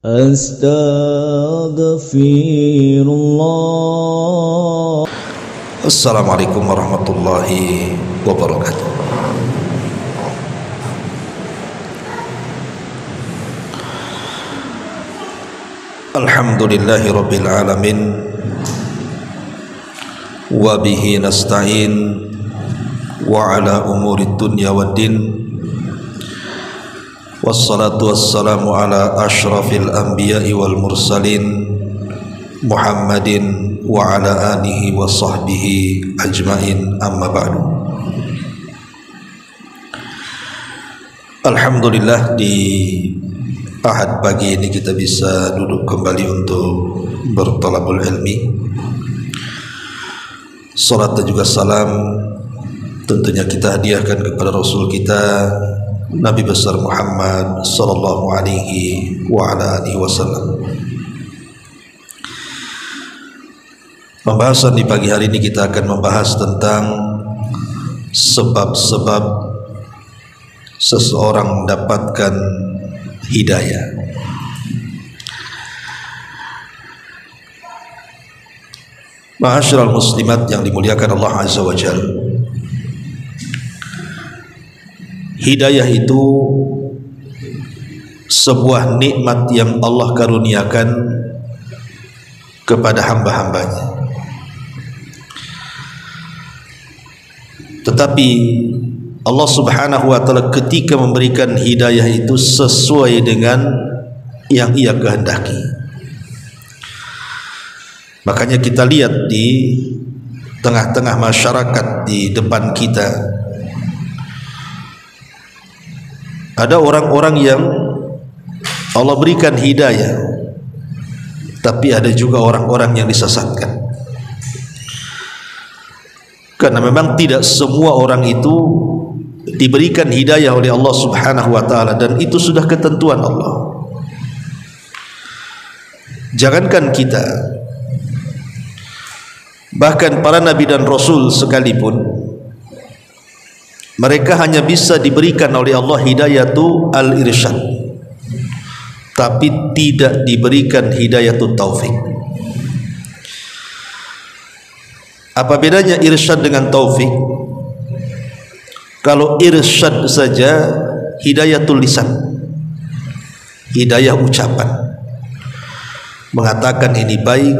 Astaghfirullah. Assalamualaikum warahmatullahi wabarakatuh. Alhamdulillahi rabbil alamin, wa bihi nasta'in wa ala umuri dunya waddin, wassalatu wassalamu ala ashrafil anbiya'i wal mursalin Muhammadin wa ala alihi wa sahbihi ajmain, amma ba'du. Alhamdulillah, di Ahad pagi ini kita bisa duduk kembali untuk bertolabul ilmi. Salat dan juga salam tentunya kita hadiahkan kepada Rasul kita Nabi besar Muhammad sallallahu alaihi wa ala alihi wasallam. Pembahasan di pagi hari ini kita akan membahas tentang sebab-sebab seseorang mendapatkan hidayah. Ma'asyiral muslimat yang dimuliakan Allah Azza wa Jalla, hidayah itu sebuah nikmat yang Allah karuniakan kepada hamba-hambanya. Tetapi Allah subhanahu wa ta'ala ketika memberikan hidayah itu sesuai dengan yang ia kehendaki. Makanya kita lihat di tengah-tengah masyarakat di depan kita ada orang-orang yang Allah berikan hidayah, tapi ada juga orang-orang yang disesatkan. Karena memang tidak semua orang itu diberikan hidayah oleh Allah subhanahu wa ta'ala, dan itu sudah ketentuan Allah. Jangankan kita, bahkan para nabi dan rasul sekalipun, mereka hanya bisa diberikan oleh Allah hidayatu al-irsyad, tapi tidak diberikan hidayatu taufik. Apa bedanya irsyad dengan taufik? Kalau irsyad saja hidayatul lisan, hidayah ucapan, mengatakan ini baik,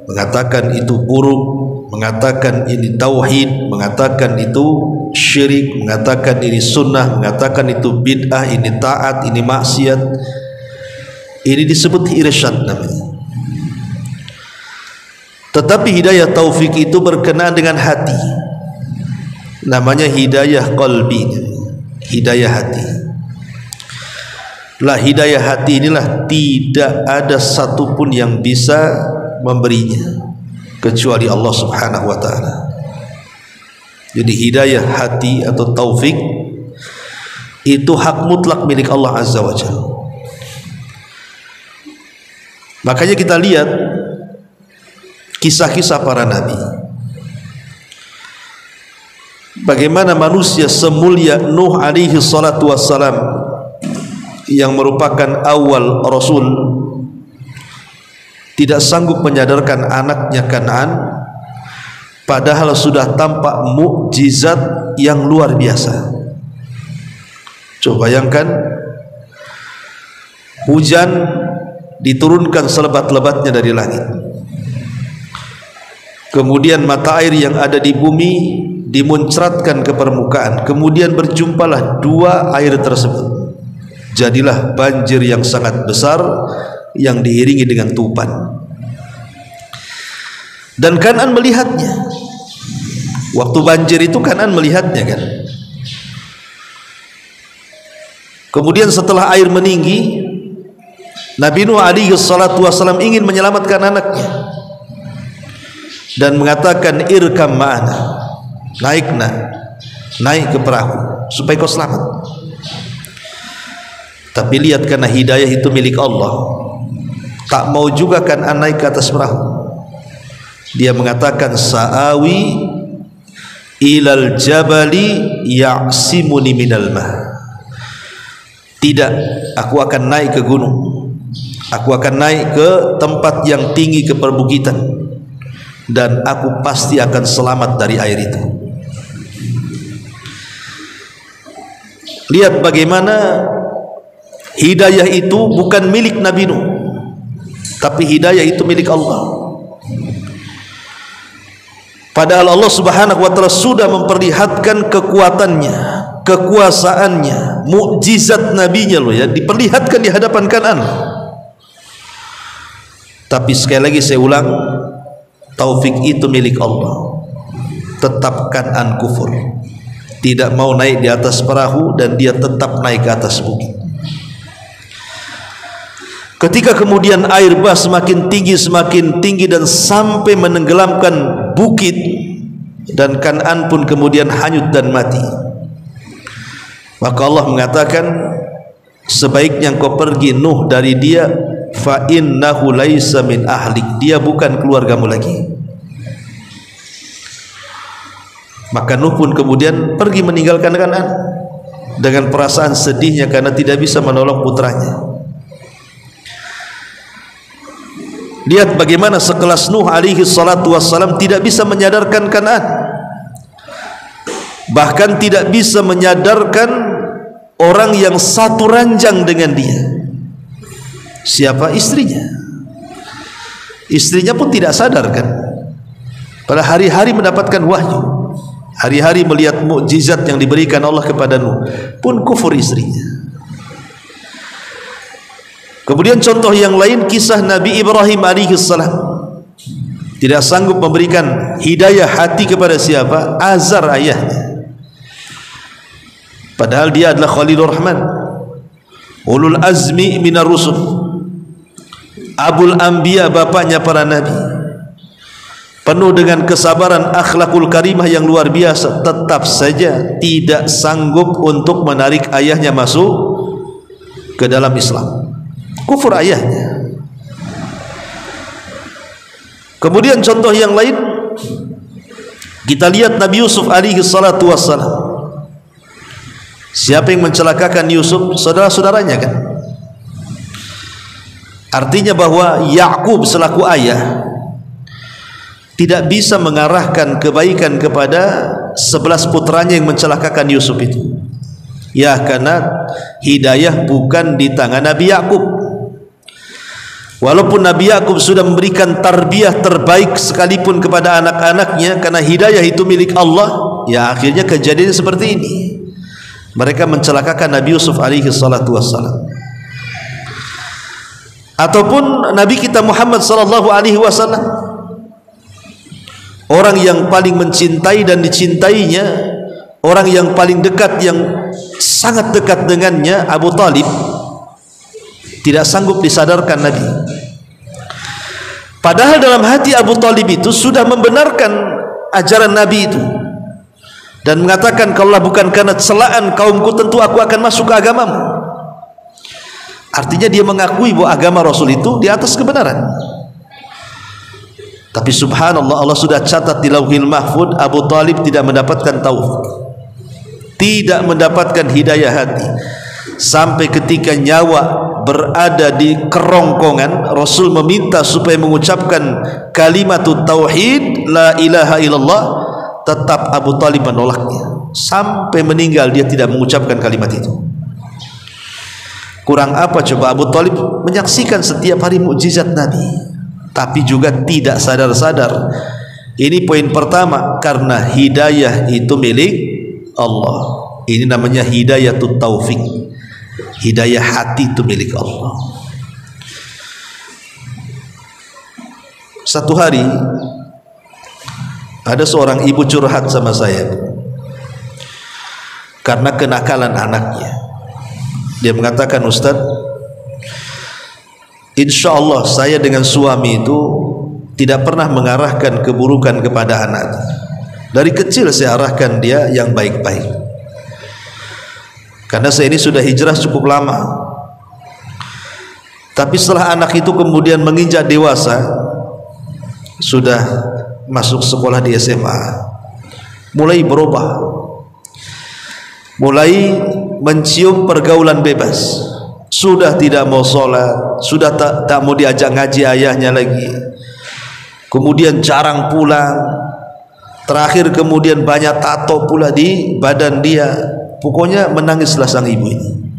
mengatakan itu buruk, mengatakan ini tauhid, mengatakan itu syirik, mengatakan ini sunnah, mengatakan itu bid'ah, ini taat, ini maksiat. Ini disebut irsyad namanya. Tetapi hidayah taufik itu berkenaan dengan hati, namanya hidayah qalbi, hidayah hati. Lah hidayah hati inilah tidak ada satupun yang bisa memberinya kecuali Allah subhanahu wa ta'ala. Jadi hidayah hati atau taufik itu hak mutlak milik Allah azza wa jalla. Makanya kita lihat kisah-kisah para nabi, bagaimana manusia semulia Nuh alaihi salatu wassalam yang merupakan awal rasul tidak sanggup menyadarkan anaknya Kan'an, padahal sudah tampak mukjizat yang luar biasa. Coba bayangkan, hujan diturunkan selebat-lebatnya dari langit, kemudian mata air yang ada di bumi dimuncratkan ke permukaan, kemudian berjumpalah dua air tersebut, jadilah banjir yang sangat besar yang diiringi dengan tupan. Dan Kan'an melihatnya. Waktu banjir itu Kan'an melihatnya kan. Kemudian setelah air meninggi, Nabi Nuh alaihi salatu wassalam ingin menyelamatkan anaknya dan mengatakan irkam ma'ana, naik ke perahu supaya kau selamat. Tapi lihat, karena hidayah itu milik Allah, tak mau juga kan naik ke atas perahu. Dia mengatakan sa'awi ilal jabali ya'simuni minal ma. Tidak, aku akan naik ke gunung Aku akan naik ke tempat yang tinggi, ke perbukitan, dan aku pasti akan selamat dari air itu. Lihat bagaimana hidayah itu bukan milik Nabi Nuh, tapi hidayah itu milik Allah. Padahal Allah Subhanahu wa taala sudah memperlihatkan kekuatannya, kekuasaannya, mukjizat nabinya loh ya, diperlihatkan di hadapan Kan'an. Tapi sekali lagi saya ulang, taufik itu milik Allah. Tetap Kan'an kufur, tidak mau naik di atas perahu, dan dia tetap naik ke atas bukit. Ketika kemudian air bah semakin tinggi dan sampai menenggelamkan bukit, dan Kan'an pun kemudian hanyut dan mati, maka Allah mengatakan, sebaiknya engkau pergi Nuh dari dia, fa innahu laisa min ahlik, dia bukan keluargamu lagi. Maka Nuh pun kemudian pergi meninggalkan Kan'an dengan perasaan sedihnya karena tidak bisa menolong putranya. Lihat bagaimana sekelas Nuh alaihi salatu wassalam tidak bisa menyadarkan Kan'an, bahkan tidak bisa menyadarkan orang yang satu ranjang dengan dia. Siapa? Istrinya. Istrinya pun tidak sadar kan, pada hari-hari mendapatkan wahyu, hari-hari melihat mukjizat yang diberikan Allah kepada Nuh, pun kufur istrinya. Kemudian contoh yang lain, kisah Nabi Ibrahim alaihissalam, tidak sanggup memberikan hidayah hati kepada siapa? Azar, ayahnya. Padahal dia adalah Khalilur Rahman, ulul azmi minar rusul, abul anbiya, bapaknya para nabi, penuh dengan kesabaran, akhlakul karimah yang luar biasa. Tetap saja tidak sanggup untuk menarik ayahnya masuk ke dalam Islam. Kufur ayahnya. Kemudian contoh yang lain, kita lihat Nabi Yusuf alaihi salatu wassalam. Siapa yang mencelakakan Yusuf? Saudara-saudaranya kan. Artinya bahwa Yakub selaku ayah tidak bisa mengarahkan kebaikan kepada 11 putranya yang mencelakakan Yusuf itu. Ya, karena hidayah bukan di tangan Nabi Yakub. Walaupun Nabi Yakub sudah memberikan tarbiyah terbaik sekalipun kepada anak-anaknya, karena hidayah itu milik Allah, ya akhirnya kejadian seperti ini. Mereka mencelakakan Nabi Yusuf alaihi salatu wassalam. Ataupun Nabi kita Muhammad sallallahu alaihi wasallam, orang yang paling mencintai dan dicintainya, orang yang paling dekat, yang sangat dekat dengannya, Abu Talib, tidak sanggup disadarkan Nabi. Padahal dalam hati Abu Talib itu sudah membenarkan ajaran Nabi itu, dan mengatakan, kalau bukan karena celaan kaumku, tentu aku akan masuk ke agamamu. Artinya dia mengakui bahwa agama Rasul itu di atas kebenaran. Tapi subhanallah, Allah sudah catat di Lauhil Mahfud, Abu Talib tidak mendapatkan taufik, tidak mendapatkan hidayah hati, sampai ketika nyawa berada di kerongkongan, Rasul meminta supaya mengucapkan kalimatut tauhid, la ilaha illallah, tetap Abu Talib menolaknya. Sampai meninggal dia tidak mengucapkan kalimat itu. Kurang apa coba? Abu Talib menyaksikan setiap hari mukjizat Nabi, tapi juga tidak sadar-sadar. Ini poin pertama, karena hidayah itu milik Allah. Ini namanya hidayatut taufik. Hidayah hati itu milik Allah. Satu hari ada seorang ibu curhat sama saya karena kenakalan anaknya. Dia mengatakan, Ustadz, insya Allah saya dengan suami itu tidak pernah mengarahkan keburukan kepada anak. Dari kecil saya arahkan dia yang baik-baik, karena saya ini sudah hijrah cukup lama. Tapi setelah anak itu kemudian menginjak dewasa, sudah masuk sekolah di SMA, mulai berubah, mulai mencium pergaulan bebas. sudah tidak mau sholat, sudah tak mau diajak ngaji ayahnya lagi, kemudian jarang pulang, terakhir kemudian banyak tato pula di badan dia. Pokoknya menangislah sang ibu ini.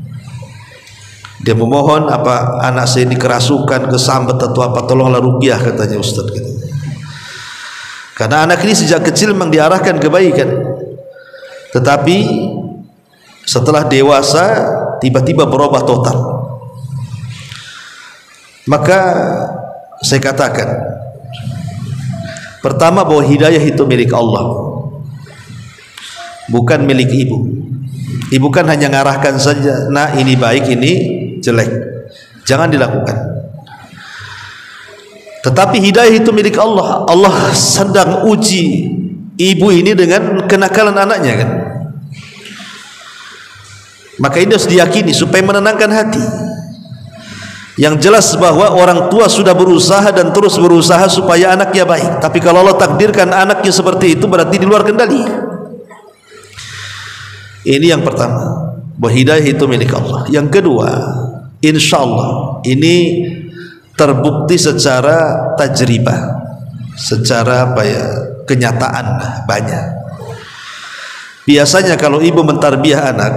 Dia memohon, apa anak saya ini kerasukan, kesambet atau apa, tolonglah ruqyah katanya Ustaz gitu. Karena anak ini sejak kecil memang diarahkan kebaikan, tetapi setelah dewasa tiba-tiba berubah total. Maka saya katakan, pertama bahwa hidayah itu milik Allah, bukan milik ibu. Ibu kan hanya ngarahkan saja, nah ini baik, ini jelek, jangan dilakukan. Tetapi hidayah itu milik Allah. Allah sedang uji ibu ini dengan kenakalan anaknya kan. Maka ini harus diyakini supaya menenangkan hati. Yang jelas bahwa orang tua sudah berusaha dan terus berusaha supaya anaknya baik. Tapi kalau Allah takdirkan anaknya seperti itu, berarti di luar kendali. Ini yang pertama, bahwa hidayah itu milik Allah. Yang kedua, insya Allah ini terbukti secara tajribah, secara apa ya, kenyataan banyak. Biasanya kalau ibu mentarbiah anak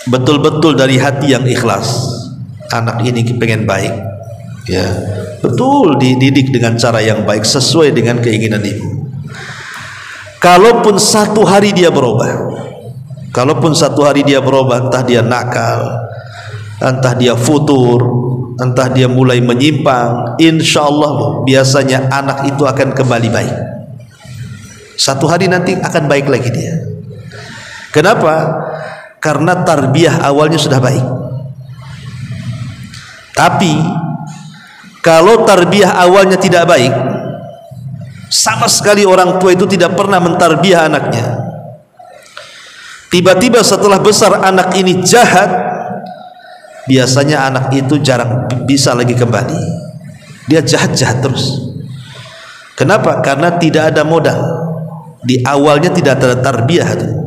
betul-betul dari hati yang ikhlas, anak ini pengen baik, ya betul dididik dengan cara yang baik sesuai dengan keinginan ibu. Kalaupun satu hari dia berubah, entah dia nakal, entah dia futur, entah dia mulai menyimpang, insya Allah biasanya anak itu akan kembali baik. Satu hari nanti akan baik lagi dia. Kenapa? Karena tarbiyah awalnya sudah baik. Tapi kalau tarbiyah awalnya tidak baik, sama sekali orang tua itu tidak pernah mentarbiyah anaknya, tiba-tiba setelah besar anak ini jahat, biasanya anak itu jarang bisa lagi kembali. Dia jahat-jahat terus. Kenapa? Karena tidak ada modal. Di awalnya tidak ada tarbiyah.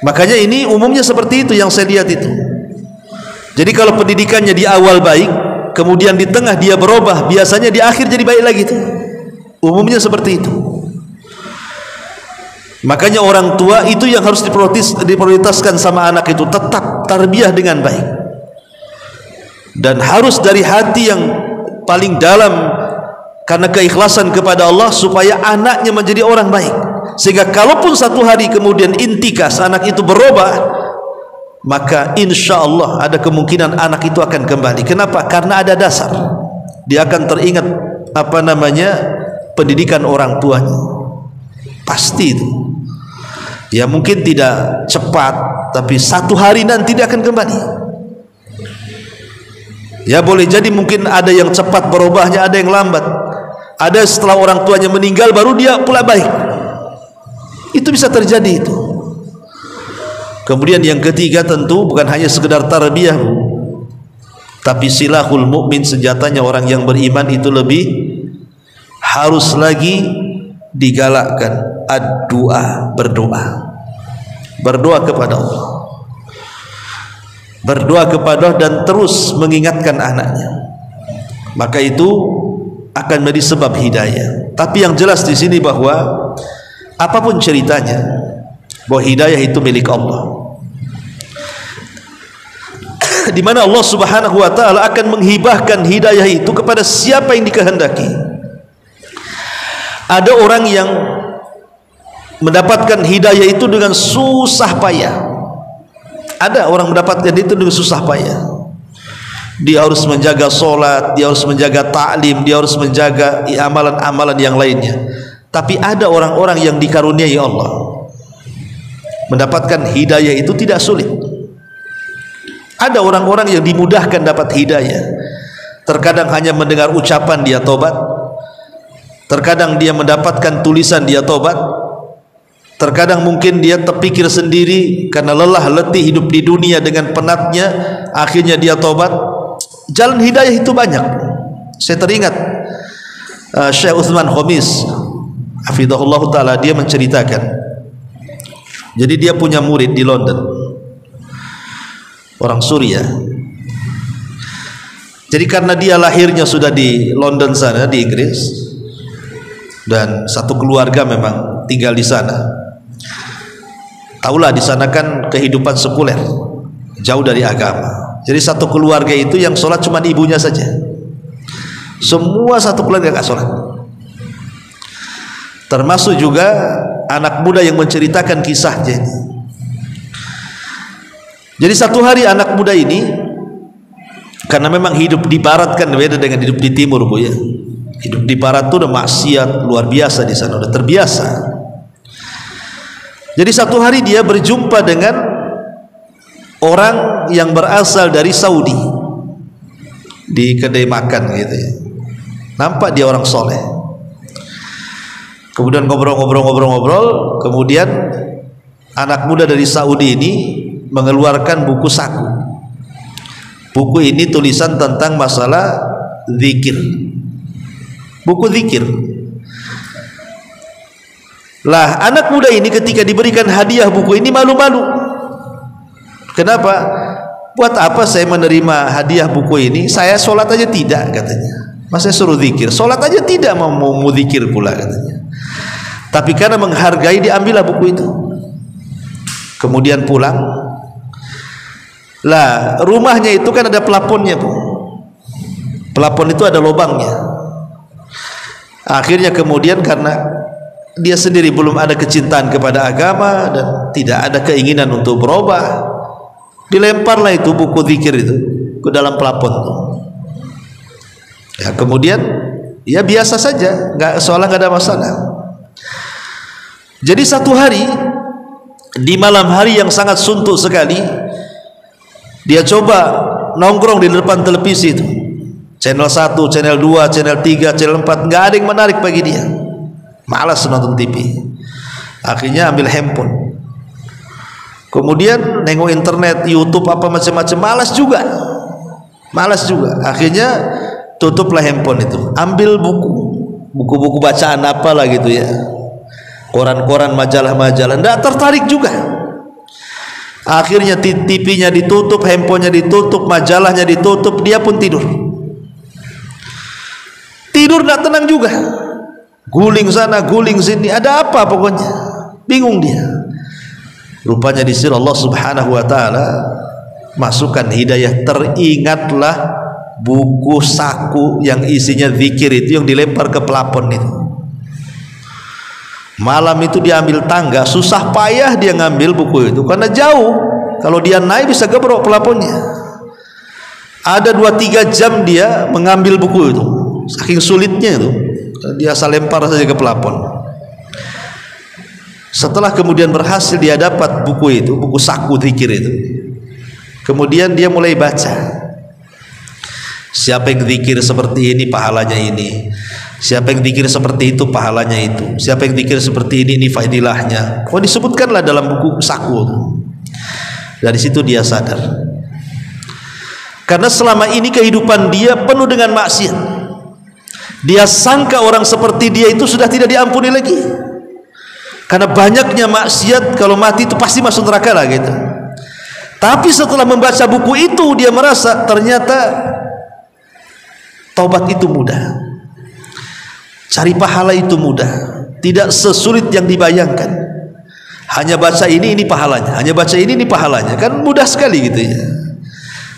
Makanya ini umumnya seperti itu yang saya lihat itu. Jadi kalau pendidikannya di awal baik, kemudian di tengah dia berubah, biasanya di akhir jadi baik lagi itu. Umumnya seperti itu. Makanya orang tua itu yang harus diprioritaskan sama anak itu, tetap tarbiyah dengan baik, dan harus dari hati yang paling dalam karena keikhlasan kepada Allah, supaya anaknya menjadi orang baik. Sehingga kalaupun satu hari kemudian intikas anak itu berubah, maka insya Allah ada kemungkinan anak itu akan kembali. Kenapa? Karena ada dasar, dia akan teringat pendidikan orang tuanya, pasti itu. Ya mungkin tidak cepat, tapi satu hari nanti dia akan kembali. Ya boleh jadi mungkin ada yang cepat berubahnya, ada yang lambat. Ada setelah orang tuanya meninggal baru dia pula baik. Itu bisa terjadi itu. Kemudian yang ketiga tentu bukan hanya sekedar tarbiyah, tapi silahul mukmin, senjatanya orang yang beriman itu lebih harus lagi digalakkan. Ad-du'a, berdoa kepada Allah, berdoa kepada dan terus mengingatkan anaknya. Maka itu akan menjadi sebab hidayah. Tapi yang jelas di sini bahwa apapun ceritanya, bahwa hidayah itu milik Allah, di mana Allah Subhanahu wa taala akan menghibahkan hidayah itu kepada siapa yang dikehendaki. Ada orang yang mendapatkan hidayah itu dengan susah payah. Ada orang mendapatkan itu dengan susah payah. Dia harus menjaga solat, dia harus menjaga ta'lim, dia harus menjaga amalan-amalan yang lainnya. Tapi ada orang-orang yang dikaruniai Allah, mendapatkan hidayah itu tidak sulit. Ada orang-orang yang dimudahkan dapat hidayah. Terkadang hanya mendengar ucapan dia tobat, terkadang dia mendapatkan tulisan dia tobat, terkadang mungkin dia terpikir sendiri karena lelah letih hidup di dunia dengan penatnya, akhirnya dia tobat. Jalan hidayah itu banyak. Saya teringat Syekh Utsman Khamis hafizahullah ta'ala, dia menceritakan, jadi dia punya murid di London. orang Suriah. Jadi karena dia lahirnya sudah di London sana, di Inggris, dan satu keluarga memang tinggal di sana. Taulah di sana kan kehidupan sekuler, jauh dari agama. Jadi satu keluarga itu yang sholat cuma ibunya saja. Semua satu keluarga nggak sholat. Termasuk juga anak muda yang menceritakan kisahnya ini. Jadi satu hari anak muda ini, karena memang hidup di barat kan beda dengan hidup di timur, Bu ya. Hidup di barat itu udah maksiat luar biasa, di sana udah terbiasa. Jadi satu hari dia berjumpa dengan orang yang berasal dari Saudi di kedai makan gitu ya. Nampak dia orang soleh. Kemudian ngobrol, kemudian anak muda dari Saudi ini mengeluarkan buku saku. Buku ini tulisan tentang masalah zikir, buku zikir. Lah anak muda ini ketika diberikan hadiah buku ini malu-malu. Kenapa? Buat apa saya menerima hadiah buku ini? Saya sholat aja tidak, katanya. Masa suruh zikir? Sholat aja tidak, mau zikir pula, katanya. Tapi karena menghargai, diambillah buku itu. Kemudian pulang. Lah rumahnya itu kan ada pelaponnya, Bu. Pelapon itu ada lubangnya. Akhirnya kemudian karena dia sendiri belum ada kecintaan kepada agama dan tidak ada keinginan untuk berubah, dilemparlah itu buku zikir itu ke dalam pelapon. Ya, kemudian ya biasa saja, seolah nggak ada masalah. Jadi satu hari di malam hari yang sangat suntuk sekali, dia coba nongkrong di depan televisi itu, channel 1, channel 2, channel 3, channel 4, nggak ada yang menarik bagi dia. Malas nonton TV. Akhirnya ambil handphone, kemudian nengok internet, YouTube apa macam-macam, malas juga. Akhirnya tutuplah handphone itu, ambil buku bacaan apalah gitu ya, koran-koran, majalah-majalah, tidak tertarik juga. Akhirnya TV-nya ditutup, handphonenya ditutup, majalahnya ditutup, dia pun tidur tidak tenang juga. Guling sana, guling sini, ada apa pokoknya, bingung dia. Rupanya disini Allah Subhanahu wa ta'ala masukkan hidayah. Teringatlah buku saku yang isinya zikir itu yang dilempar ke pelapon itu. Malam itu dia ambil tangga, susah payah dia ngambil buku itu karena jauh. Kalau dia naik bisa gebrok pelaponnya. Ada 2-3 jam dia mengambil buku itu, saking sulitnya itu. Dia asal lempar saja ke pelapon. Setelah kemudian berhasil dia dapat buku itu, buku saku zikir itu, kemudian dia mulai baca. Siapa yang zikir seperti ini pahalanya ini, siapa yang zikir seperti itu pahalanya itu, siapa yang zikir seperti ini fadilahnya. Oh, disebutkanlah dalam buku saku. Dari situ dia sadar, karena selama ini kehidupan dia penuh dengan maksiat. Dia sangka orang seperti dia itu sudah tidak diampuni lagi, karena banyaknya maksiat, kalau mati itu pasti masuk neraka lah gitu. Tapi setelah membaca buku itu dia merasa ternyata taubat itu mudah, cari pahala itu mudah, tidak sesulit yang dibayangkan. Hanya baca ini pahalanya, hanya baca ini pahalanya, kan mudah sekali gitu ya.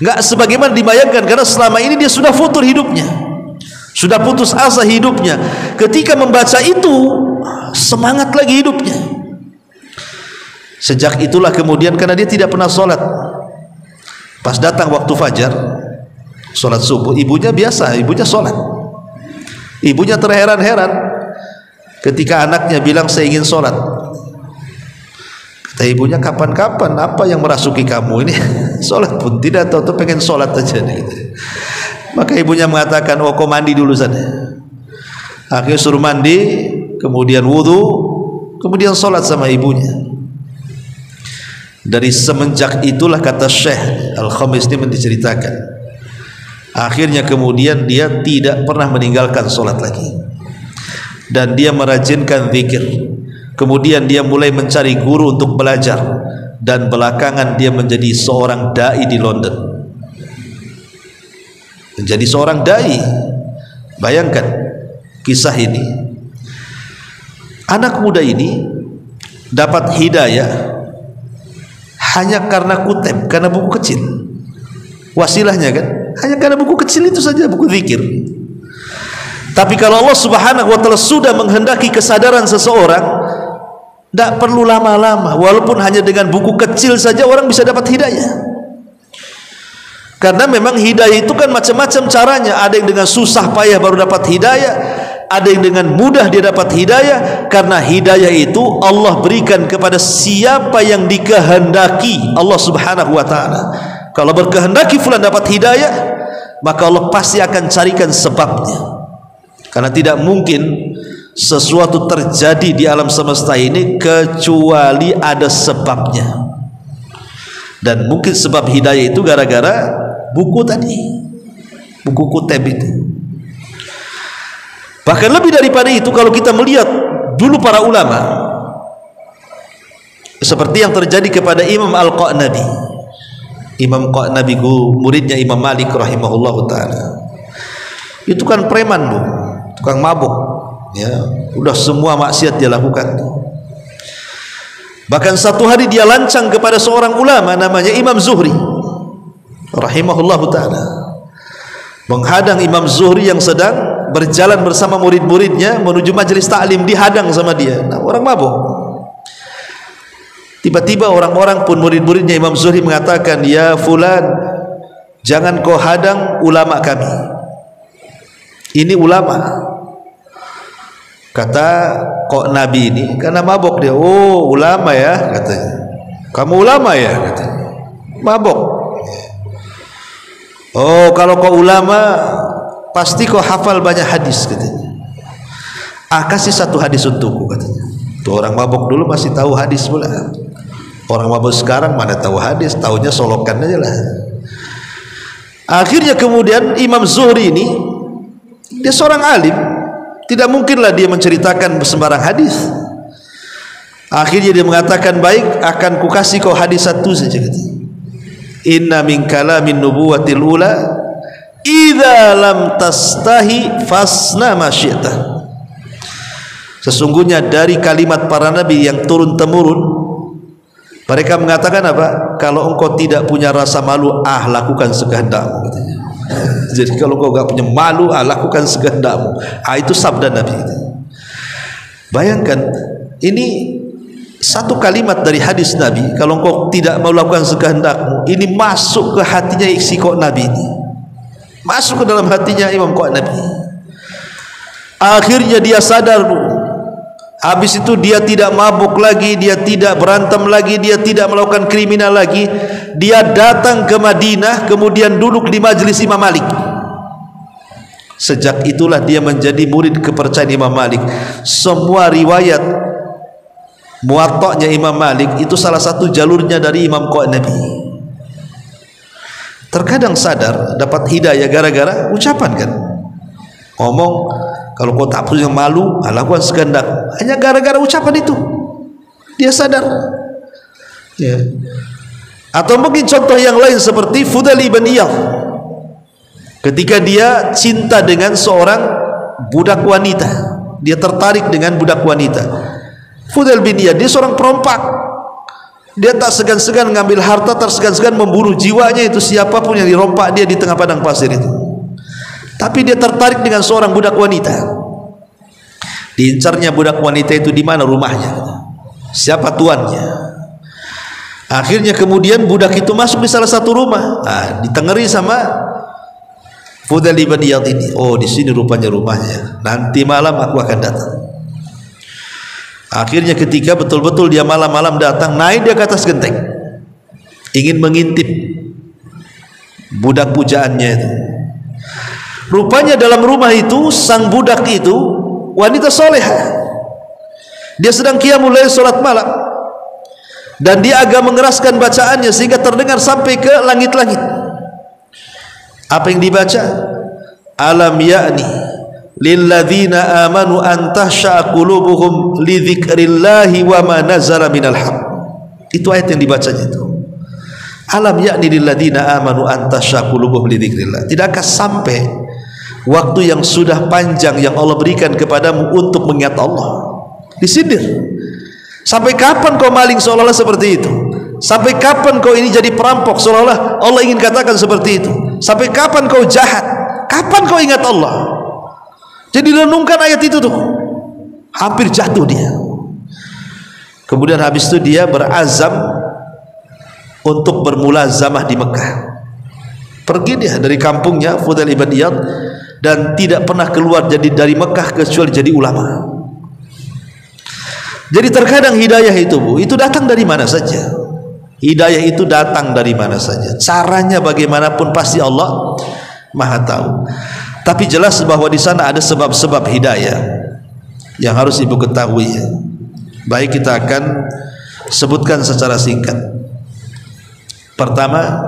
Nggak sebagaimana dibayangkan, karena selama ini dia sudah futur hidupnya, sudah putus asa hidupnya. Ketika membaca itu semangat lagi hidupnya. Sejak itulah kemudian, karena dia tidak pernah sholat, pas datang waktu fajar sholat subuh, ibunya biasa, ibunya sholat. Ibunya terheran-heran ketika anaknya bilang saya ingin sholat. Kata ibunya, kapan-kapan, apa yang merasuki kamu ini? Sholat pun tidak tahu, tuh pengen sholat aja gitu. Maka ibunya mengatakan, oh kau mandi dulu sana. Akhirnya suruh mandi, kemudian wudhu, kemudian sholat sama ibunya. Dari semenjak itulah, kata Syekh Al-Khamis ini menceritakan, akhirnya kemudian dia tidak pernah meninggalkan sholat lagi, dan dia merajinkan zikir. Kemudian dia mulai mencari guru untuk belajar. dan belakangan dia menjadi seorang dai di London. Menjadi seorang dai. Bayangkan kisah ini. Anak muda ini dapat hidayah hanya karena kuteb, karena buku kecil. Wasilahnya kan hanya karena buku kecil itu saja, buku zikir. Tapi kalau Allah Subhanahu wa taala sudah menghendaki kesadaran seseorang, tidak perlu lama-lama, walaupun hanya dengan buku kecil saja orang bisa dapat hidayah. Karena memang hidayah itu kan macam-macam caranya. Ada yang dengan susah payah baru dapat hidayah, ada yang dengan mudah dia dapat hidayah. Karena hidayah itu Allah berikan kepada siapa yang dikehendaki Allah Subhanahu wa taala. Kalau berkehendaki fulan dapat hidayah, maka Allah pasti akan carikan sebabnya. Karena tidak mungkin sesuatu terjadi di alam semesta ini kecuali ada sebabnya. Dan mungkin sebab hidayah itu gara-gara buku tadi, buku kuteb itu. Bahkan lebih daripada itu, kalau kita melihat dulu para ulama, seperti yang terjadi kepada Imam Al-Qa'nabi. Imam Qa'nabi, muridnya Imam Malik rahimahullahu ta'ala, itu kan preman bu, tukang mabuk, ya, udah semua maksiat dia lakukan. Bahkan satu hari dia lancang kepada seorang ulama namanya Imam Zuhri rahimahullahu ta'ala, menghadang Imam Zuhri yang sedang berjalan bersama murid-muridnya menuju majelis ta'lim, dihadang sama dia. Nah, orang mabuk. Tiba-tiba orang-orang pun, murid-muridnya Imam Zuhri mengatakan, ya fulan, jangan kau hadang ulama kami, ini ulama. Kata kok Nabi ini karena mabok dia. Oh ulama ya katanya. Kamu ulama ya katanya. Mabok. Oh kalau kau ulama pasti kau hafal banyak hadis katanya. Kasih satu hadis untukku katanya. Tuh orang mabok dulu masih tahu hadis pula. Orang mabok sekarang mana tahu hadis, taunya solokan aja lah. Akhirnya kemudian Imam Zuhri ini, dia seorang alim, tidak mungkinlah dia menceritakan sembarang hadis. Akhirnya dia mengatakan, baik, akan kukasih kau hadis satu saja. Inna min kalamin nubuwatil ula idza lam tastahi fasna ma syi'ta. Sesungguhnya dari kalimat para nabi yang turun temurun, mereka mengatakan apa? Kalau engkau tidak punya rasa malu, lakukan sekehendakmu katanya. Jadi kalau kau gak punya malu, lakukan sekehendakmu. Itu sabda Nabi. Bayangkan, ini satu kalimat dari hadis Nabi. Kalau kau tidak mau lakukan sekehendakmu, ini masuk ke hatinya isi kok Nabi ini, masuk ke dalam hatinya Imam kok Nabi. Akhirnya dia sadar, bu. Habis itu dia tidak mabuk lagi, dia tidak berantem lagi, dia tidak melakukan kriminal lagi. Dia datang ke Madinah, kemudian duduk di majelis Imam Malik. Sejak itulah dia menjadi murid kepercayaan Imam Malik. Semua riwayat Muwatta'nya Imam Malik itu salah satu jalurnya dari Imam Qa'nabi. Terkadang sadar dapat hidayah gara-gara ucapan kan. Ngomong, kalau kau tak punya malu, lakukan sekehendak. Hanya gara-gara ucapan itu dia sadar, ya. Atau mungkin contoh yang lain seperti Fudail ibn Iyadh, ketika dia cinta dengan seorang budak wanita, dia tertarik dengan budak wanita. Fudail bin Iyadh, dia seorang perompak, dia tak segan-segan mengambil harta, tak segan-segan membunuh jiwanya itu siapapun yang dirompak dia di tengah padang pasir itu. Tapi dia tertarik dengan seorang budak wanita. Diincarnya budak wanita itu di mana rumahnya, siapa tuannya. Akhirnya kemudian budak itu masuk di salah satu rumah. Ditengeri sama Fudail ibn Iyadh ini. Oh, di sini rupanya rumahnya. Nanti malam aku akan datang. Akhirnya ketika betul-betul dia malam-malam datang, naik dia ke atas genteng, ingin mengintip budak pujaannya itu. Rupanya dalam rumah itu sang budak itu wanita solehah. Dia sedang qiyamul lail, salat malam, dan dia agak mengeraskan bacaannya sehingga terdengar sampai ke langit-langit. Apa yang dibaca? Alam ya'ni lilladzina amanu an tahsha'a qulubuhum li dzikrillahi wa ma nazala minal haqq. Itu ayat yang dibacanya itu. Alam ya'ni lil ladzina amanu an takhsha qulubuhum li dzikrillah. Tidakkah sampai waktu yang sudah panjang yang Allah berikan kepadamu untuk mengingat Allah? Disindir. Sampai kapan kau maling seolah-olah seperti itu? Sampai kapan kau ini jadi perampok seolah-olah Allah ingin katakan seperti itu? Sampai kapan kau jahat? Kapan kau ingat Allah? Jadi renungkan ayat itu tuh. Hampir jatuh dia. Kemudian habis itu dia berazam untuk bermulazamah di Mekah. Pergi dia dari kampungnya Fudail ibn Iyad dan tidak pernah keluar dari Mekah kecuali jadi ulama. Jadi terkadang hidayah itu Bu, itu datang dari mana saja. Hidayah itu datang dari mana saja. Caranya bagaimanapun pasti Allah Maha tahu. Tapi jelas bahwa di sana ada sebab-sebab hidayah yang harus Ibu ketahui. Baik, kita akan sebutkan secara singkat. Pertama,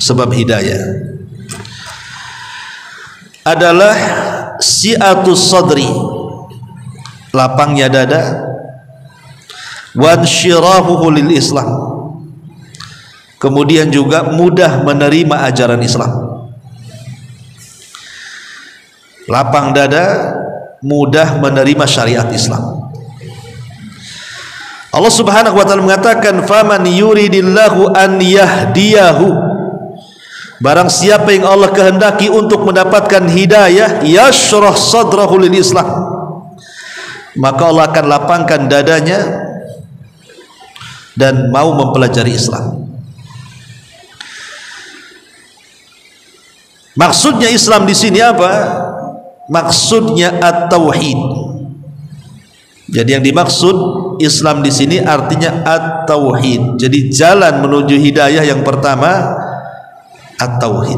sebab hidayah adalah si'atus sadri, lapangnya dada, wansyirahuhu lil Islam, kemudian juga mudah menerima ajaran Islam. Lapang dada, mudah menerima syariat Islam. Allah Subhanahu wa taala mengatakan, "Faman yuridillahu an yahdiyahu." Barang siapa yang Allah kehendaki untuk mendapatkan hidayah, yashrah sadrahu lil Islam, maka Allah akan lapangkan dadanya dan mau mempelajari Islam. Maksudnya Islam di sini apa? Maksudnya at-tauhid. Jadi yang dimaksud Islam di sini artinya at-tauhid. Jadi jalan menuju hidayah yang pertama at-tauhid.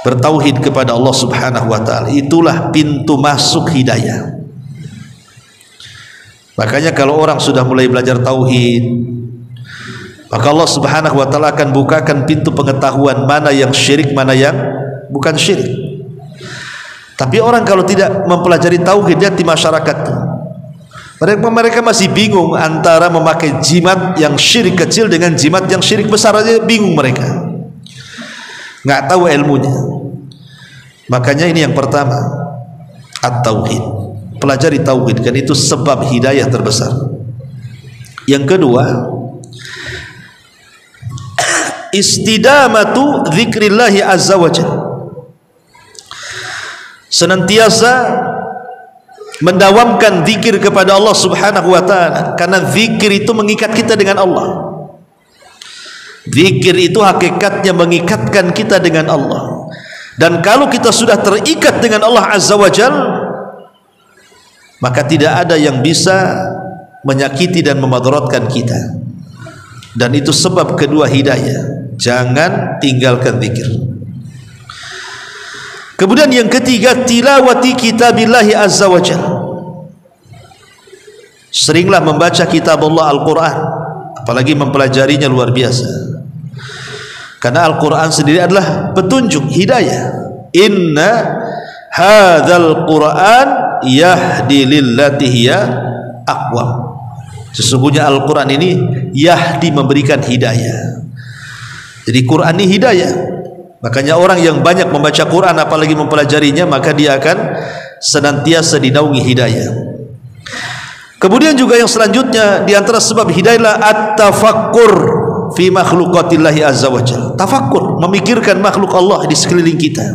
Bertauhid kepada Allah Subhanahu wa taala, itulah pintu masuk hidayah. Makanya kalau orang sudah mulai belajar tauhid, maka Allah Subhanahu wa taala akan bukakan pintu pengetahuan mana yang syirik, mana yang bukan syirik. Tapi orang kalau tidak mempelajari tauhid, lihat di masyarakat, mereka masih bingung antara memakai jimat yang syirik kecil dengan jimat yang syirik besar, aja bingung mereka, nggak tahu ilmunya. Makanya ini yang pertama, at-tauhid. Pelajari tauhid, kan itu sebab hidayah terbesar. Yang kedua, istidamatu dzikrillahi azza wajalla, senantiasa mendawamkan zikir kepada Allah Subhanahu wa taala, karena zikir itu mengikat kita dengan Allah. Zikir itu hakikatnya mengikatkan kita dengan Allah. Dan kalau kita sudah terikat dengan Allah Azza wa Jalla, maka tidak ada yang bisa menyakiti dan memadaratkan kita. Dan itu sebab kedua hidayah. Jangan tinggalkan zikir. Kemudian yang ketiga, tilawati kitabillahi azza wa jalla. Seringlah membaca kitab Allah Al-Quran, apalagi mempelajarinya luar biasa. Karena Al-Quran sendiri adalah petunjuk hidayah. Inna hadzal Quran yahdi lillati hiya aqwam. Sesungguhnya Al-Quran ini yahdi, memberikan hidayah. Jadi Quran ini hidayah. Makanya orang yang banyak membaca Quran apalagi mempelajarinya, maka dia akan senantiasa dinaungi hidayah. Kemudian juga yang selanjutnya di antara sebab hidayah, at-tafakkur fi makhluqatillahi azza wa jalla. Tafakkur, memikirkan makhluk Allah di sekeliling kita.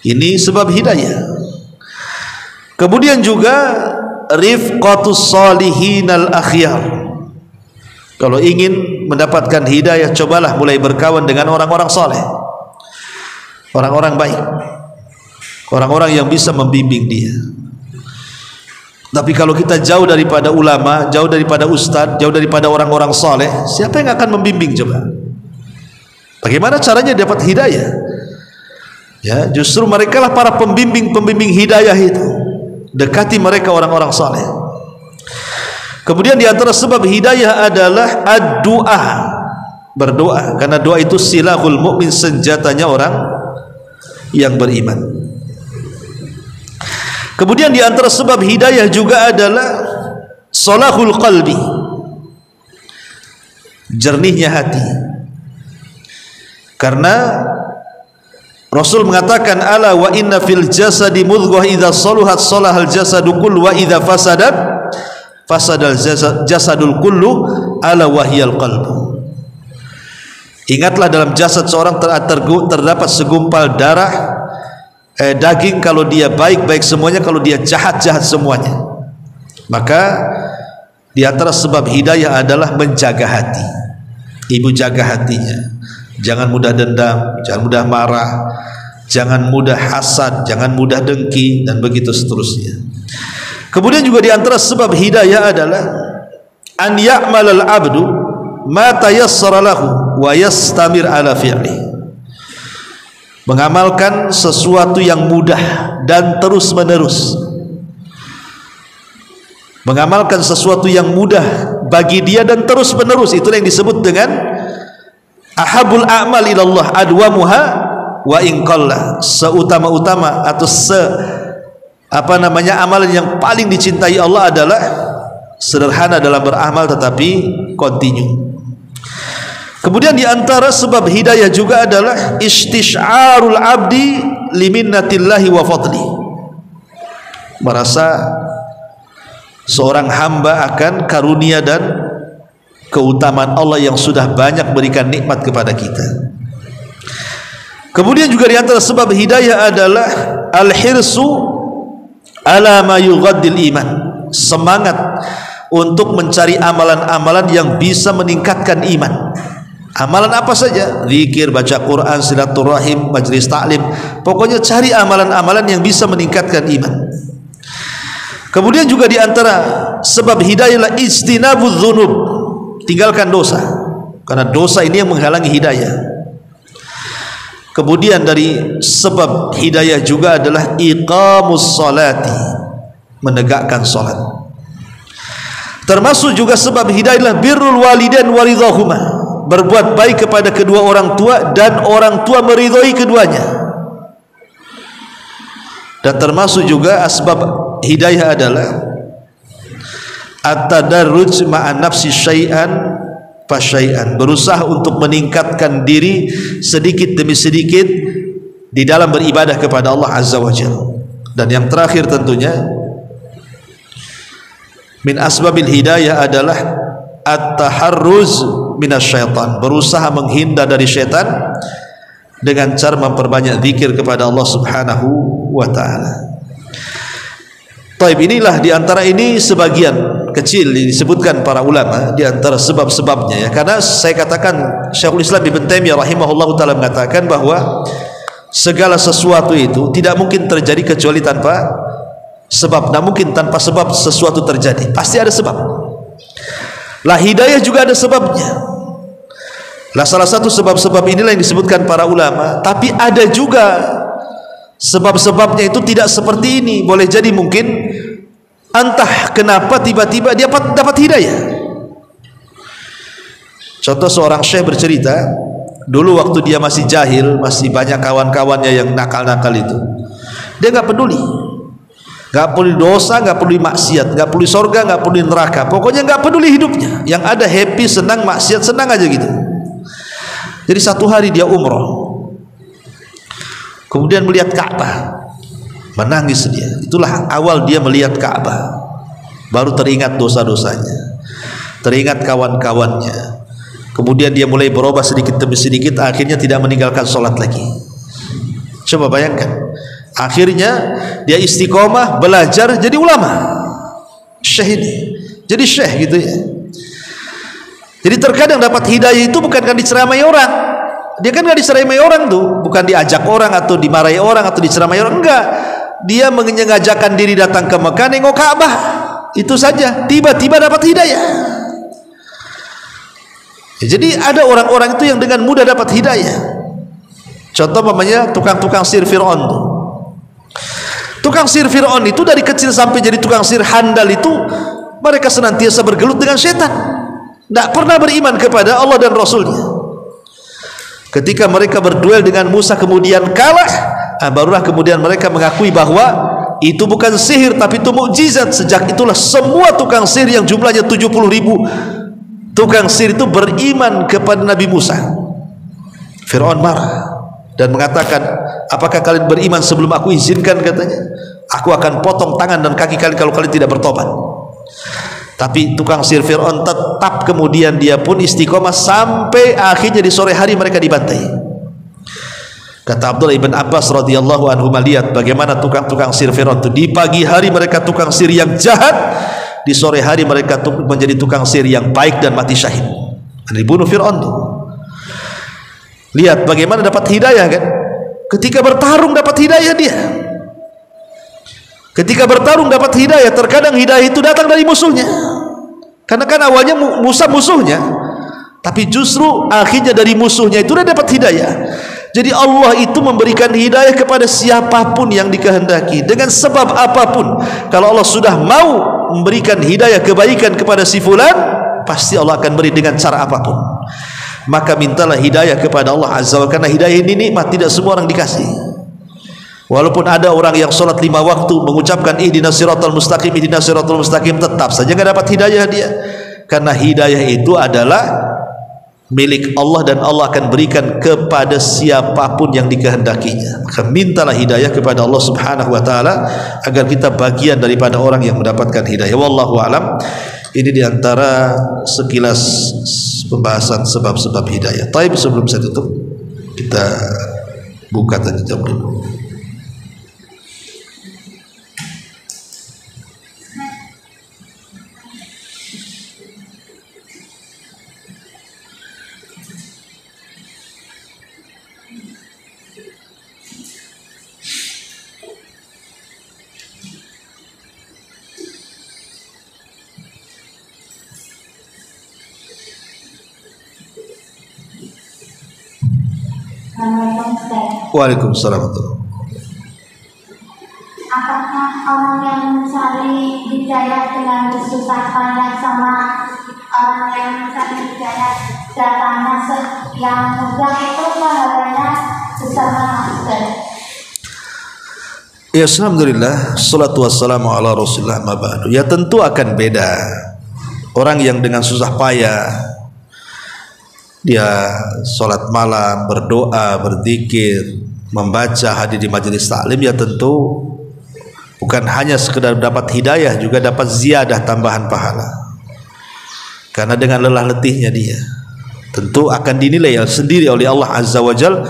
Ini sebab hidayah. Kemudian juga rifqatus salihinal akhyar. Kalau ingin mendapatkan hidayah, cobalah mulai berkawan dengan orang-orang saleh, orang-orang baik, orang-orang yang bisa membimbing dia. Tapi kalau kita jauh daripada ulama, jauh daripada ustadz, jauh daripada orang-orang saleh, siapa yang akan membimbing coba? Bagaimana caranya dapat hidayah? Ya, justru mereka lah para pembimbing hidayah itu. Dekati mereka orang-orang saleh. Kemudian di antara sebab hidayah adalah ad-du'a, berdoa, karena doa itu silahul mukmin, senjatanya orang yang beriman. Kemudian di antara sebab hidayah juga adalah salahul qalbi, jernihnya hati. Karena Rasul mengatakan, ala wa inna fil jasadi mudghah idza saluhat salahal jasadu kullu wa idza fasadat fasadal jasadul kullu ala wahyal qalbu. Ingatlah, dalam jasad seorang terdapat segumpal darah, daging. Kalau dia baik, baik semuanya. Kalau dia jahat, jahat semuanya. Maka di antara sebab hidayah adalah menjaga hati. Ibu jaga hatinya, jangan mudah dendam, jangan mudah marah, jangan mudah hasad, jangan mudah dengki, dan begitu seterusnya. Kemudian juga di antara sebab hidayah adalah an ya'malal abdu ma tayassara lahu wa yastamir ala fi'li, mengamalkan sesuatu yang mudah dan terus menerus. Mengamalkan sesuatu yang mudah bagi dia dan terus menerus, itulah yang disebut dengan ahabul a'mal ilallah adwamuha wa in qalla. Seutama-utama atau amalan yang paling dicintai Allah adalah sederhana dalam beramal tetapi kontinu. Kemudian di antara sebab hidayah juga adalah istisyarul abdi liminnatillahi wa fadli, merasa seorang hamba akan karunia dan keutamaan Allah yang sudah banyak berikan nikmat kepada kita. Kemudian juga di antara sebab hidayah adalah al-hirsu ala ma yughaddil iman, semangat untuk mencari amalan-amalan yang bisa meningkatkan iman. Amalan apa saja? Zikir, baca Quran, silaturahim, majlis taklim. Pokoknya cari amalan-amalan yang bisa meningkatkan iman. Kemudian juga di antara sebab hidayah adalah ijtinabudz dzunub, tinggalkan dosa, karena dosa ini yang menghalangi hidayah. Kemudian dari sebab hidayah juga adalah iqamus sholati, menegakkan salat. Termasuk juga sebab hidayah adalah birrul walidain waridhahuma, berbuat baik kepada kedua orang tua dan orang tua meridhoi keduanya. Dan termasuk juga asbab hidayah adalah at-tadarruj ma'an nafsi syai'an fasyai'an, berusaha untuk meningkatkan diri sedikit demi sedikit di dalam beribadah kepada Allah Azza wa Jalla. Dan yang terakhir tentunya min asbabil hidayah adalah at-taharruz minasyaitan, berusaha menghindar dari syaitan dengan cara memperbanyak zikir kepada Allah Subhanahu wa taala. Taib, inilah di antara ini sebagian kecil disebutkan para ulama di antara sebab-sebabnya ya. Karena saya katakan Syekhul Islam Ibnu Taimiyah rahimahullahu taala mengatakan bahwa segala sesuatu itu tidak mungkin terjadi kecuali tanpa sebab. Tidak mungkin tanpa sebab sesuatu terjadi, pasti ada sebab. Lah hidayah juga ada sebabnya. Lah salah satu sebab-sebab inilah yang disebutkan para ulama. Tapi ada juga sebab-sebabnya itu tidak seperti ini. Boleh jadi mungkin entah kenapa tiba-tiba dia dapat hidayah. Contoh, seorang syekh bercerita, dulu waktu dia masih jahil, masih banyak kawan-kawannya yang nakal-nakal itu, dia nggak peduli, nggak peduli dosa, nggak peduli maksiat, nggak peduli sorga, nggak peduli neraka, pokoknya nggak peduli hidupnya. Yang ada happy, senang, maksiat, senang aja gitu. Jadi satu hari dia umroh, kemudian melihat Ka'bah, menangis dia. Itulah awal dia melihat Ka'bah, baru teringat dosa-dosanya, teringat kawan-kawannya. Kemudian dia mulai berubah sedikit demi sedikit, akhirnya tidak meninggalkan sholat lagi. Coba bayangkan, akhirnya dia istiqomah, belajar, jadi ulama, syekh ini jadi syekh gitu ya. Jadi terkadang dapat hidayah itu bukan kan diceramai orang. Dia kan nggak diceramai orang tuh, bukan diajak orang atau dimarahi orang atau diceramai orang, enggak. Dia mengajakkan diri datang ke Mekah, nengok Ka'bah, itu saja, tiba-tiba dapat hidayah. Ya, jadi ada orang-orang itu yang dengan mudah dapat hidayah. Contoh namanya tukang-tukang sihir Fir'aun tuh. Tukang sihir Fir'aun itu dari kecil sampai jadi tukang sihir handal itu, mereka senantiasa bergelut dengan setan, tidak pernah beriman kepada Allah dan Rasulnya. Ketika mereka berduel dengan Musa kemudian kalah, barulah kemudian mereka mengakui bahwa itu bukan sihir tapi itu mukjizat. Sejak itulah semua tukang sihir yang jumlahnya 70.000 tukang sihir itu beriman kepada Nabi Musa. Fir'aun marah dan mengatakan, apakah kalian beriman sebelum aku izinkan? Katanya, aku akan potong tangan dan kaki kalian kalau kalian tidak bertobat. Tapi tukang sihir Fir'aun tetap kemudian dia pun istiqomah sampai akhirnya di sore hari mereka dibantai. Kata Abdullah ibn Abbas radhiyallahu anhu, melihat bagaimana tukang-tukang sihir Fir'aun itu, di pagi hari mereka tukang sihir yang jahat, di sore hari mereka menjadi tukang sihir yang baik dan mati syahid. Dibunuh Fir'aun tuh. Lihat bagaimana dapat hidayah kan? Ketika bertarung dapat hidayah dia. Ketika bertarung dapat hidayah. Terkadang hidayah itu datang dari musuhnya, karena kan awalnya Musa musuhnya, tapi justru akhirnya dari musuhnya itu dia dapat hidayah. Jadi Allah itu memberikan hidayah kepada siapapun yang dikehendaki dengan sebab apapun. Kalau Allah sudah mau memberikan hidayah kebaikan kepada si fulan, pasti Allah akan beri dengan cara apapun. Maka mintalah hidayah kepada Allah Azza wa Jalla, karena hidayah ini nikmat, tidak semua orang dikasih. Walaupun ada orang yang sholat 5 waktu mengucapkan ihdinas siratal mustaqim, ihdinas siratal mustaqim, tetap saja nggak dapat hidayah dia, karena hidayah itu adalah milik Allah dan Allah akan berikan kepada siapapun yang dikehendakinya. Maka mintalah hidayah kepada Allah Subhanahu wa taala agar kita bagian daripada orang yang mendapatkan hidayah. Wallahu alam. Ini diantara sekilas pembahasan sebab-sebab hidayah. Taib, sebelum saya tutup kita buka tanya jawab dulu. Waalaikumsalam. Apakah orang yang mencari hidayah dengan bersusah payah sama orang yang mencari hidayah datangnya yang mudah itu pahalanya besar mana? Ya, alhamdulillah, salatu wassalamu ala rasulillah, ma ba'du. Ya tentu akan beda. Orang yang dengan susah payah dia sholat malam, berdoa, berzikir, membaca, hadir di majelis taklim, ya tentu bukan hanya sekedar dapat hidayah, juga dapat ziyadah, tambahan pahala. Karena dengan lelah letihnya dia tentu akan dinilai sendiri oleh Allah Azza wa Jal,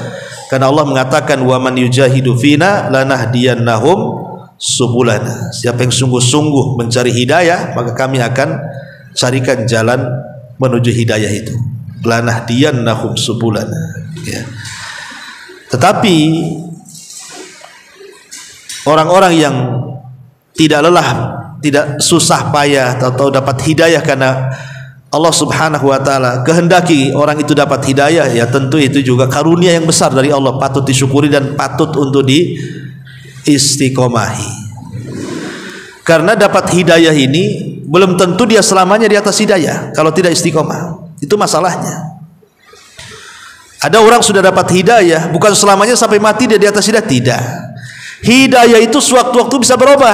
karena Allah mengatakan, wa man yujahidu fina lanahdiyannahum subulana. Siapa yang sungguh-sungguh mencari hidayah, maka kami akan carikan jalan menuju hidayah itu. Lanahdiyannahum subulana, ya. Tetapi orang-orang yang tidak lelah, tidak susah payah atau dapat hidayah karena Allah Subhanahu wa taala kehendaki orang itu dapat hidayah, ya tentu itu juga karunia yang besar dari Allah, patut disyukuri dan patut untuk diistiqomahi. Karena dapat hidayah ini belum tentu dia selamanya di atas hidayah kalau tidak istiqomah. Itu masalahnya. Ada orang sudah dapat hidayah, bukan selamanya sampai mati dia di atas hidayah, tidak. Hidayah itu sewaktu-waktu bisa berubah.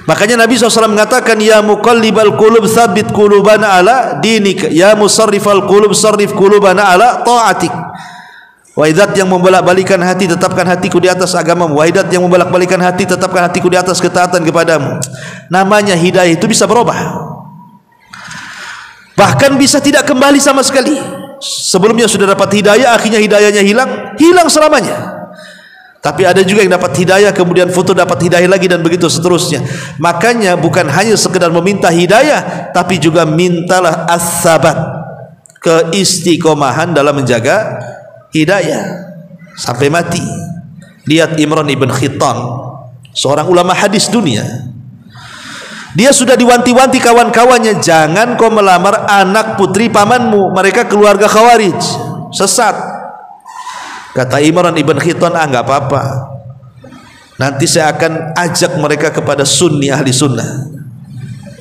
Makanya Nabi SAW mengatakan, ya muqallibal qulub tsabbit qulubana ala dinik, ya musarrifal qulub sarrif qulubana ala ta'atik. Waidat yang membolak-balikan hati, tetapkan hatiku di atas agamamu. Waidat yang membolak-balikan hati, tetapkan hatiku di atas ketaatan kepadamu. Namanya hidayah itu bisa berubah. Bahkan bisa tidak kembali sama sekali. Sebelumnya sudah dapat hidayah, akhirnya hidayahnya hilang selamanya. Tapi ada juga yang dapat hidayah, kemudian foto dapat hidayah lagi, dan begitu seterusnya. Makanya bukan hanya sekedar meminta hidayah, tapi juga mintalah as-sabat, keistiqomahan dalam menjaga hidayah sampai mati. Lihat Imran ibn Khitan, seorang ulama hadis dunia. Dia sudah diwanti-wanti kawan-kawannya, jangan kau melamar anak putri pamanmu, mereka keluarga Khawarij, sesat. Kata Imran ibn Khitan, nggak apa-apa, nanti saya akan ajak mereka kepada sunni, ahli sunnah.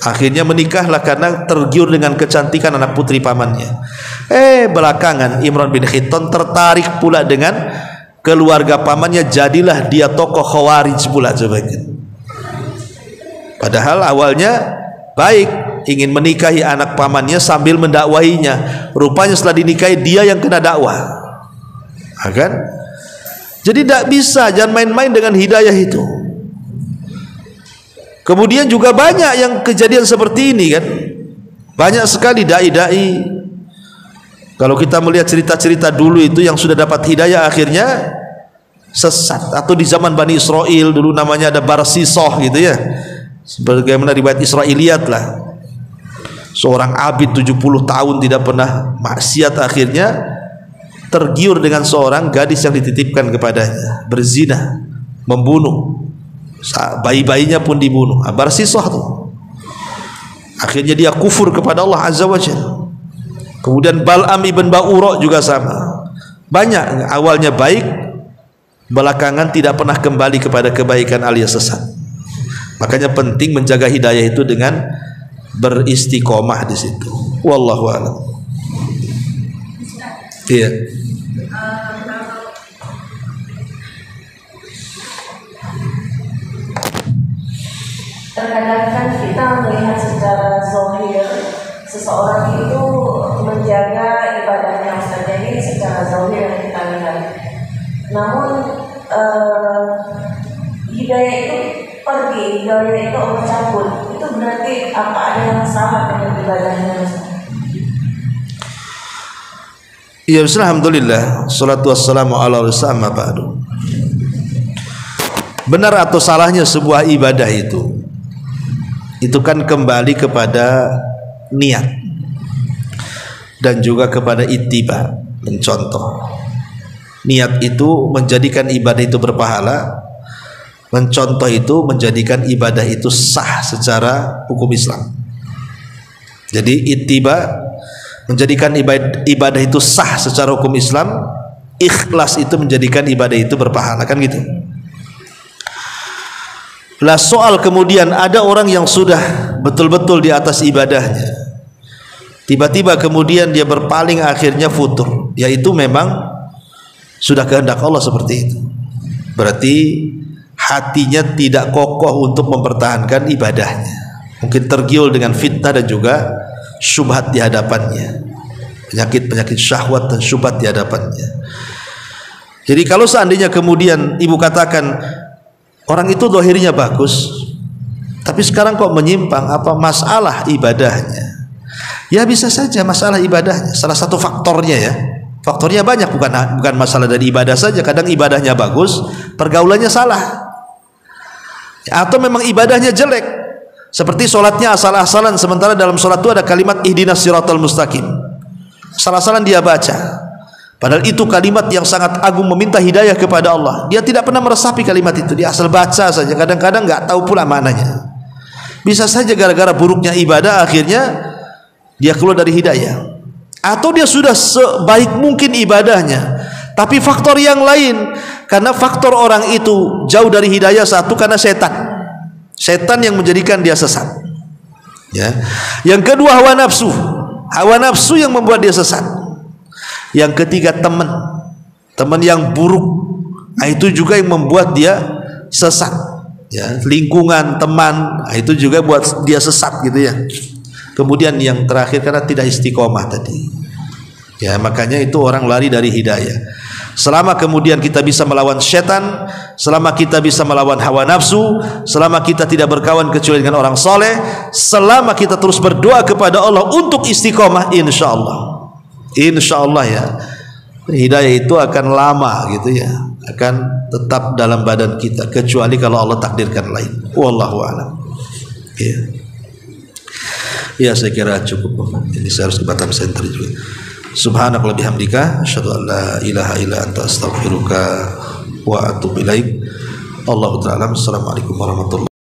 Akhirnya menikahlah karena tergiur dengan kecantikan anak putri pamannya. Belakangan Imran bin Khitan tertarik pula dengan keluarga pamannya, jadilah dia tokoh khawarij pula. Coba kan. Padahal awalnya baik, ingin menikahi anak pamannya sambil mendakwahinya. Rupanya setelah dinikahi dia yang kena dakwah. Kan? Jadi tidak bisa, jangan main-main dengan hidayah itu. Kemudian juga banyak yang kejadian seperti ini kan. Banyak sekali dai-dai. Kalau kita melihat cerita-cerita dulu itu yang sudah dapat hidayah akhirnya sesat. Atau di zaman Bani Israel dulu namanya ada Barsisoh gitu ya. Sebagaimana riwayat Israiliyat lah. Seorang abid 70 tahun tidak pernah maksiat, akhirnya tergiur dengan seorang gadis yang dititipkan kepadanya, berzina, membunuh. Bayi-bayinya pun dibunuh. Barsisoh tuh. Akhirnya dia kufur kepada Allah Azza wa Jalla. Kemudian Bal'am ibn Ba'ura juga sama. Banyak awalnya baik, belakangan tidak pernah kembali kepada kebaikan alias sesat. Makanya penting menjaga hidayah itu dengan beristiqomah di situ. Wallahu a'lam. Iya. Terkadang kan kita melihat secara zahir seseorang itu menjaga ibadahnya, jadi secara zahir yang kita lihat. Namun hidayah itu pergi, hidayah itu Allah cabut. Itu berarti apa ada yang salah dengan ibadahnya? Ya, alhamdulillah, salatu wassalamu ala rasulillah ba'du. Benar atau salahnya sebuah ibadah itu kan kembali kepada niat dan juga kepada ittiba, mencontoh. Niat itu menjadikan ibadah itu berpahala, mencontoh itu menjadikan ibadah itu sah secara hukum Islam. Jadi ittiba menjadikan ibadah itu sah secara hukum Islam, ikhlas itu menjadikan ibadah itu berpahala, kan gitu. Lah soal kemudian ada orang yang sudah betul-betul di atas ibadahnya, tiba-tiba kemudian dia berpaling akhirnya futur, yaitu memang sudah kehendak Allah seperti itu. Berarti hatinya tidak kokoh untuk mempertahankan ibadahnya, mungkin tergiur dengan fitnah dan juga syubhat di hadapannya, penyakit-penyakit syahwat dan syubhat di hadapannya. Jadi kalau seandainya kemudian ibu katakan orang itu zahirnya bagus, tapi sekarang kok menyimpang, apa masalah ibadahnya? Ya bisa saja masalah ibadahnya. Salah satu faktornya ya. Faktornya banyak, bukan masalah dari ibadah saja. Kadang ibadahnya bagus, pergaulannya salah. Atau memang ibadahnya jelek. Seperti sholatnya asal-asalan, sementara dalam sholat itu ada kalimat ihdinas siratal mustaqim. Asal-asalan dia baca. Padahal itu kalimat yang sangat agung, meminta hidayah kepada Allah. Dia tidak pernah meresapi kalimat itu, dia asal baca saja. Kadang-kadang nggak tahu pula maknanya. Bisa saja gara-gara buruknya ibadah akhirnya dia keluar dari hidayah. Atau dia sudah sebaik mungkin ibadahnya, tapi faktor yang lain, karena faktor orang itu jauh dari hidayah, satu karena setan yang menjadikan dia sesat. Ya. Yang kedua hawa nafsu yang membuat dia sesat. Yang ketiga teman yang buruk, itu juga yang membuat dia sesat. Ya, lingkungan teman, itu juga buat dia sesat gitu ya. Kemudian yang terakhir karena tidak istiqomah tadi. Ya, makanya itu orang lari dari hidayah. Selama kemudian kita bisa melawan setan, selama kita bisa melawan hawa nafsu, selama kita tidak berkawan kecuali dengan orang soleh, selama kita terus berdoa kepada Allah untuk istiqomah, insyaallah ya, hidayah itu akan lama gitu ya, akan tetap dalam badan kita, kecuali kalau Allah takdirkan lain. Wallahu a'lam. Ya, saya kira cukup. Ini saya harus ke Batam Center juga. Subhanakallahumma bihamdika asyhadu an la ilaha illa anta astaghfiruka wa atubu ilaik. Allahu ta'ala. Assalamualaikum warahmatullahi wabarakatuh.